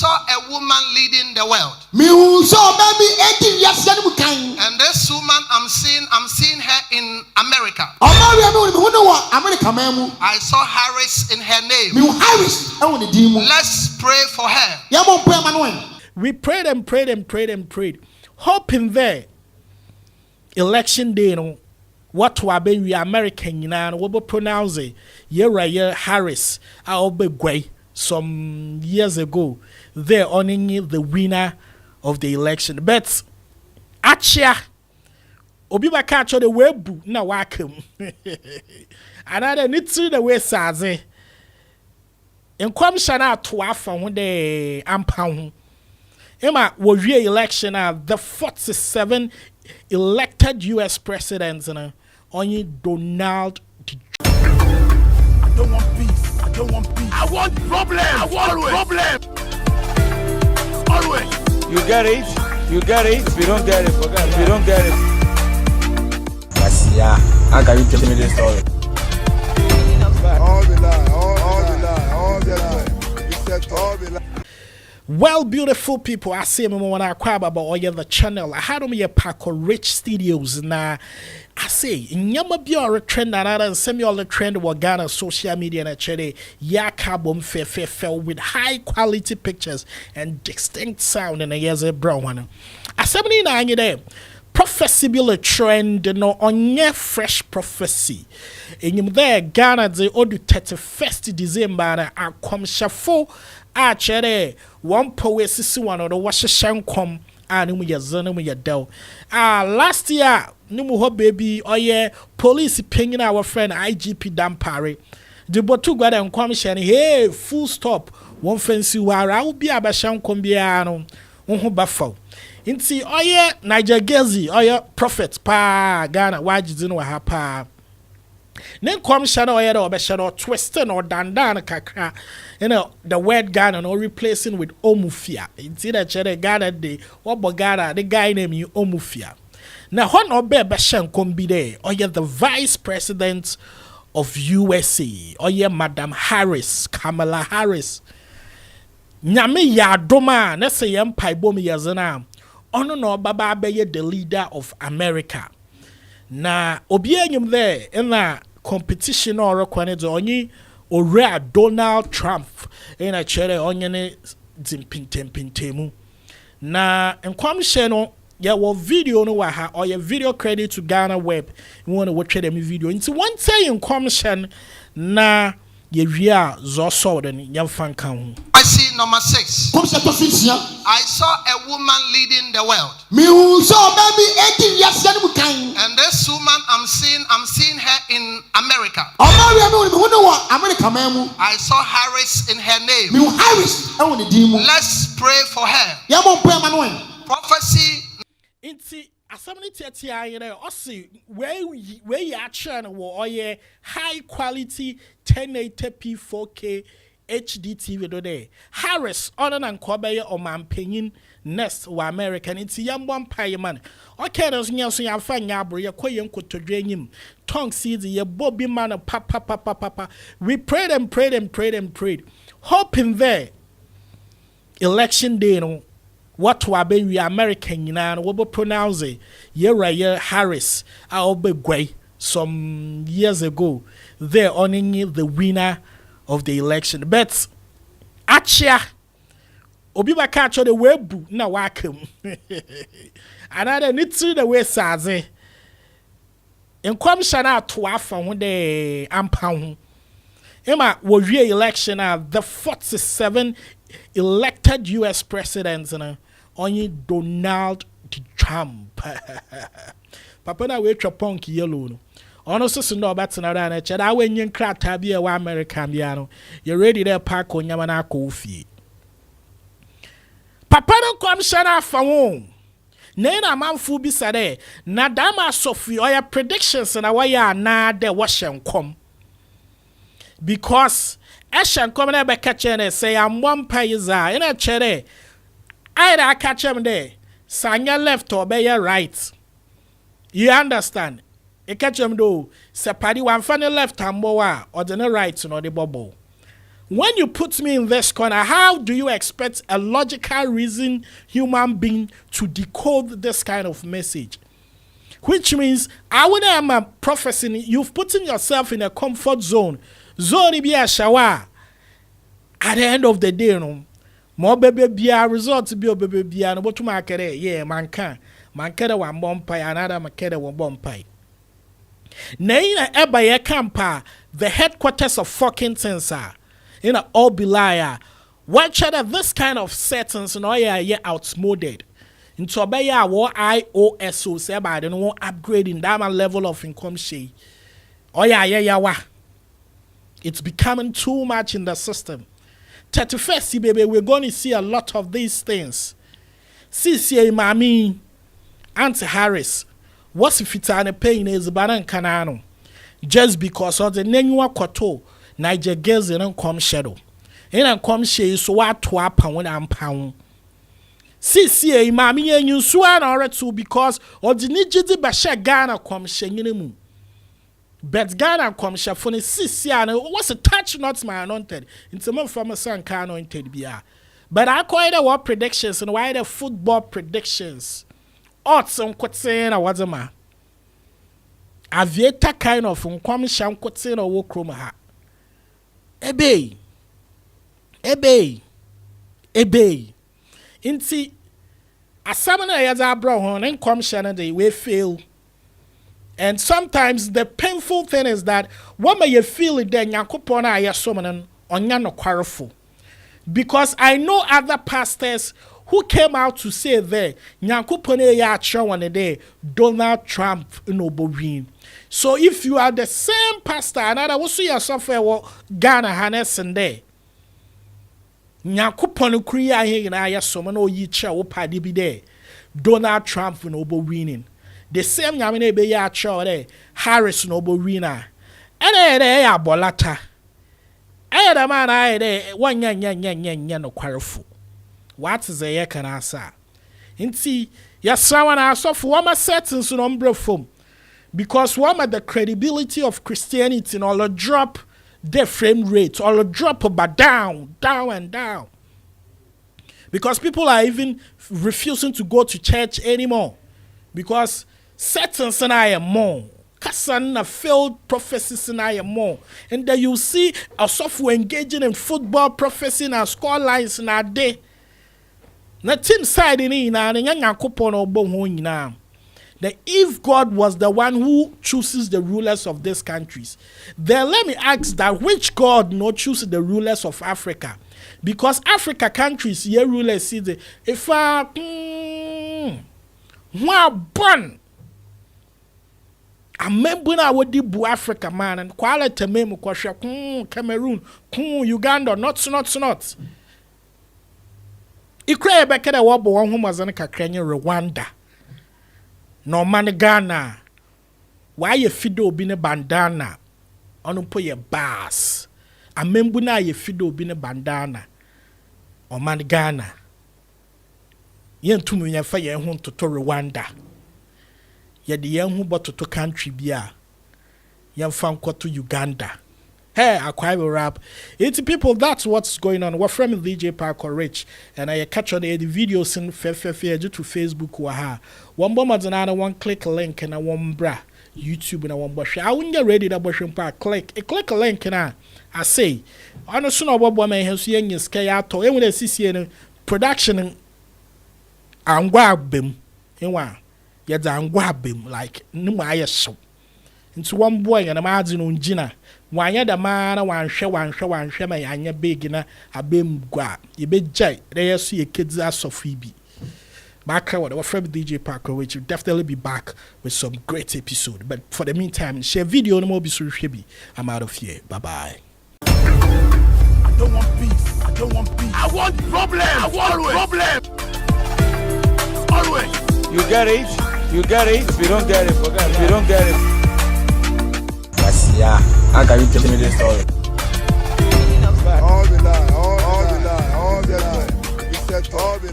saw a woman leading the world. And this woman I'm seeing her in America. I saw Harris in her name. Let's pray for her. We prayed and prayed and prayed and prayed, hoping there election day no what we be we American na we be pronounce it year Harris I be gway some years ago there honoring the winner of the election, but achia obi ba catch the webu na wakem another need to the way saze enkwam shana to afa ho de ampa ho Emma was re-election the 47 elected U.S. presidents only Donald Trump. I don't want peace. I don't want peace. I want problem. I want problem. Always. You get it. You get it. If you don't get it, forget it. If you don't get it. Yes, yeah. How can you tell me this story? All the lie. All the lie. All the lie. You said all the lie. Well, beautiful people, I see me when I cry about all the channel. I had me a pack of rich studios now. I say, nyama be a trend and semi all the trend wa Ghana social media na chere ya carbon fair with high quality pictures and distinct sound in a years a brown one. I 79 there. Prophecy be a trend no onye fresh prophecy. In him there Ghana the odu 31st December na akom shafo a chere one power sisi one or the washe shankom numu ya zana mu ya del. Last year numu ho baby oye police pinging our friend IGP Dampare. The botu gwada nkom shani hey full stop one fancy wara will be abashankom biano unho bafo. Inti oye Nigel Gaisie oye prophet pa Ghana wajidin wa hapa. Then come shadow oye or shadow twisting or dandan kakra. You know the word Ghana no replacing with omufia. Inti that chere Ghana de obo Ghana the guy named you omufia. Now hon obe bashan kombi de oye the vice president of USA oye Madam Harris, Kamala Harris. Nyame ya doma na se yem paibo mi yazana. Ono no baba beye the leader of America. Na obi enyum there in na competition or kwane onyi ore Donald Trump in a chere onye ne zimpintempintemu. Na enkwamhye no ya wo video no wa ha or your video credit to Ghana Web. You want to watch them video. Into one say enkwamhye na ye wia zo so de yamfa kan ho. I see number 6. I saw a woman leading the world. And this woman I'm seeing her in America. I saw Harris in her name. Let's pray for her. Prophecy. Inti asamni tete ayere osi where you actually wo oye high quality 1080p 4K HD TV do there. Harris on an kobe or man penyin next wa American inti yambon pie man. Okay, there's nyaso ya fa nyabro ye koyen kotodwenyim. Tongue seeds ye bobby man papa. We prayed and prayed and prayed and prayed. Hoping there election day no what we be we American na we be pronounce it year Harris I be gway some years ago there honoring the winner of the election, but achia obi ba catch the webu na wakem another need to the way saze enkwam shana to afa ho de ampa ho Emma was re-election the 47 elected U.S. presidents only Donald Trump. Papa na we trapon ki yellow no. Ono so no better na na che da wenyin krata bia wa American bia no. You ready there park onyama na akofie. Papa no kom shana fa won. Na manfu bi sade na dama sofi oya predictions na waya na de washen kom. Because Eshan come na be catch and say I'm one paiza in a chere. Either catch him there. Sanya left or be right. You understand? E catch him do. Separi one funny left amboa or the right no the bubble. when you put me in this corner, how do you expect a logical reason human being to decode this kind of message? Which means, I would am a prophecy, you've put yourself in a comfort zone. Zone be a shower. At the end of the day, no more baby be a result to be a baby be and what to market. Yeah, man can one bomb pie, another market one bomb pie. Naina Ebaya Campa, the headquarters of fucking sensor. In a all be liar. Watch out this kind of settings and all yeah outmoded. Into a war IOSO say by the no upgrading that level of income share. Oh yeah. It's becoming too much in the system. 31st, baby, we're going to see a lot of these things. CCA Mami, Auntie Harris, what's if it's an pain is Baran Canano? Just because of the Nenua Koto, Nigel Gaisie and come shadow. And come shade so what to a pound and pound. CCA Mami and you swan or two because of the Nijidi Basha Ghana come shanging. But Ghana come shafuni CCA what's a touch not my anointed. It's a more from a son can anointed be. But I quite a what predictions and why the football predictions. Odds on Quatsena was a man. Avieta kind of uncommon sham Quatsena or Wokroma. Ebe. Inti a summoner as a brown and come Shannon they will fail. And sometimes the painful thing is that what may you feel it then Yakupona ya summoning on Yano Quarrelful. Because I know other pastors who came out to say there, Nyankupone ya show on the day, Donald Trump no Bobin. So if you are the same pastor, another will see yourself Ghana Hannes and there. Nyankupone Kriya here in Aya Somano Yicha Opadi be there. Donald Trump no winning. The same Yamine be ya show there, Harris no winner. And there bolata. I the man I there one yan no quarrelful. What is a yekan asa? Inti yasawan aso for one settings on umbre form. Because one of the credibility of Christianity in all a drop the frame rate, all a drop but down. Because people are even refusing to go to church anymore. Because settings and I am more. Kasana failed prophecies and I am more. And then you see a software engaging in football prophecy and score lines in our day. Na team side in na nyanya kupon obo ho nyina. That if God was the one who chooses the rulers of these countries, then let me ask that which God not chooses the rulers of Africa? Because Africa countries, your rulers see the if born. I remember I would do Africa man and quality memo Cameroon, Uganda, not. Ikra beka da wabo wan homa zan kakranyi Rwanda. No man Ghana. Why ye fido obi ne bandana? Onu po ye bass. Amembu na ye fido obi ne bandana. O man Ghana. Ye ntumi nya fa ye ho toto Rwanda. Ye de ye ho bototo country bia. Ye mfa nkoto Uganda. Hey, I quite rap. It's people, that's what's going on. We're from DJ Parker Rich, and I catch on the videos in fair to Facebook. One bomb and one click a link and a one bra YouTube and a one bush. I wouldn't get ready to bush and click a link and I say, I know sooner what woman has young is kayato, and with a CCN production and grab him. Yet I'm grab him like no my show. Into one boy and a margin on Gina. Wanya the man one share my anya big in a beam gua. You be jay, there see a kid's ass of Phoebe. Back out our friend DJ Parker, which will definitely be back with some great episode. But for the meantime, share video no more be so shabby. I'm out of here. Bye bye. I don't want peace. I want problem. Always. You get it? If you don't get it, forget it. If you don't get it. Yeah, how can you tell me this story? All the lie. You said all the lie.